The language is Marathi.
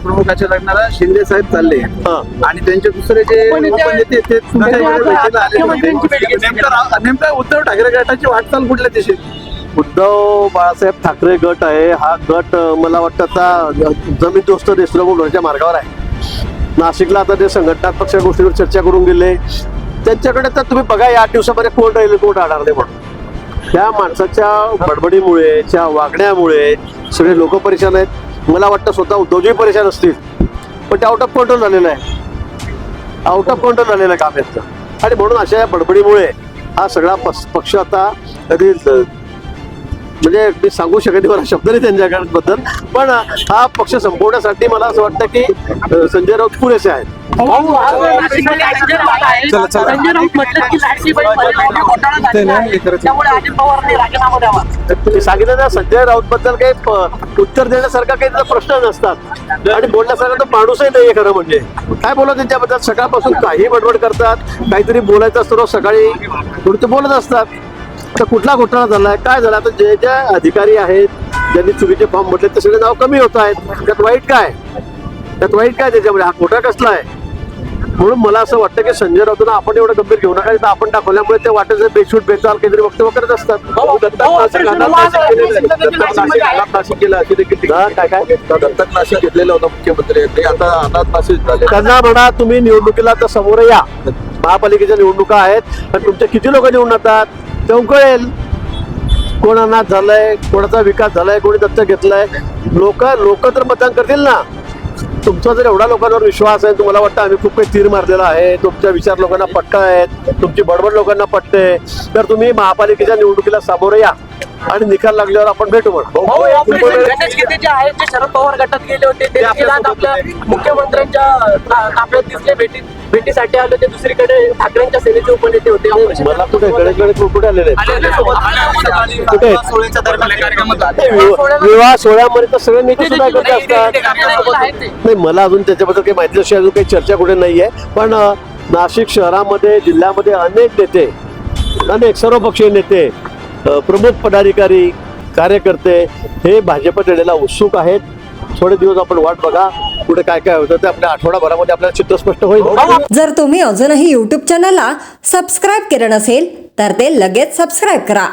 प्रमुखाच्या लग्नाला शिंदे साहेब चालले आणि त्यांचे दुसरे जे उपनेते ते नेमका उद्धव ठाकरे गटाची वाटचाल कुठल्या दिशेने? उद्धव बाळासाहेब ठाकरे गट आहे. हा गट मला वाटतं आता जमीन दोस्त देशमुख होण्याच्या मार्गावर आहे. नाशिकला आता ते संघटनात्मक गोष्टीवर चर्चा करून गेले. त्यांच्याकडे तर तुम्ही बघा या 8 दिवसामध्ये कोण राहिले कोण राहणार नाही म्हणून. त्या माणसाच्या बडबडीमुळे त्या वागण्यामुळे सगळे लोक परेशान आहेत. मला वाटतं स्वतः उद्धवजी परेशान असतील, पण ते आउट ऑफ कंट्रोल झालेलं आहे. आउट ऑफ कंट्रोल झालेलं आहे काम यांचं. आणि म्हणून अशा या बडबडीमुळे हा सगळा पक्ष आता कधी म्हणजे मी सांगू शकत नाही मला शब्द नाही त्यांच्याबद्दल, पण हा पक्ष संपवण्यासाठी मला असं वाटतं की संजय राऊत पुरेसे आहेत. सांगितलं ना संजय राऊत बद्दल काही उत्तर देण्यासारखा काही प्रश्न नसतात आणि बोलण्यासारखा तो माणूसही नाहीये खरं म्हणजे. काय बोला त्यांच्याबद्दल सकाळपासून काही बडबड करतात, काहीतरी बोलायचं असतं रोज सकाळी थोडं ते बोलत असतात. तर कुठला घोटाळा झालाय काय झाला, तर जे जे अधिकारी आहेत ज्यांनी चुकीचे फॉर्म भरले ते सगळे नाव कमी होत आहेत. त्यात वाईट काय त्याच्यामध्ये? हा घोटाळा कसला आहे? म्हणून मला असं वाटतं की संजय राऊतांना आपण एवढं गंभीर घेऊ नका. तर आपण दाखवल्यामुळे ते वाटेचं बेशूट बेचाल काहीतरी वक्तव्य करत असतात. दत्तक नाशिक घेतलेला होता मुख्यमंत्री, ते आता अनाथ नाशिक झाले. त्यांना म्हणा तुम्ही निवडणुकीला तर समोर या. महापालिकेच्या निवडणुका आहेत आणि तुमच्या किती लोक निवडून येतात तेव्हा कळेल कोण अनाथ झालंय, कोणाचा विकास झालाय, कोणी दत्तक घेतलाय. लोक तर मतदान करतील ना. तुमचा जर एवढा लोकांवर विश्वास आहे, तुम्हाला वाटतं आम्ही खूप काही तीर मारलेला आहे, तुमच्या विचार लोकांना पटत आहेत, तुमची बडबड लोकांना पटते, तर तुम्ही महापालिकेच्या निवडणुकीला सामोरं या आणि निकाल लागल्यावर आपण भेटू. शरद पवार गटात गेले होते ते आपल्या मुख्यमंत्र्यांच्या ताफ्यात दिसले, भेटीसाठी आले होते. दुसरीकडे ठाकरेंच्या सेनेचे उपनेते होते. मला कुठे आलेले विवाह सोहळ्यामध्ये तर सगळे नेते सुद्धा करत असतात. नाही मला अजून त्याच्याबद्दल काही माहिती अशी अजून काही चर्चा कुठे नाहीये. पण नाशिक शहरामध्ये जिल्ह्यामध्ये अनेक सर्वपक्षीय नेते, प्रमुख पदाधिकारी, कार्यकर्ते हे भाजप देण्याला उत्सुक आहेत. थोडे दिवस आपण वाट बघा, पुढे काय काय होतं ते आपल्या आठवडाभरामध्ये आपल्याला चित्र स्पष्ट होईल. जर तुम्ही अजूनही YouTube चॅनलला सबस्क्राईब केलं नसेल तर ते लगेच सबस्क्राईब करा.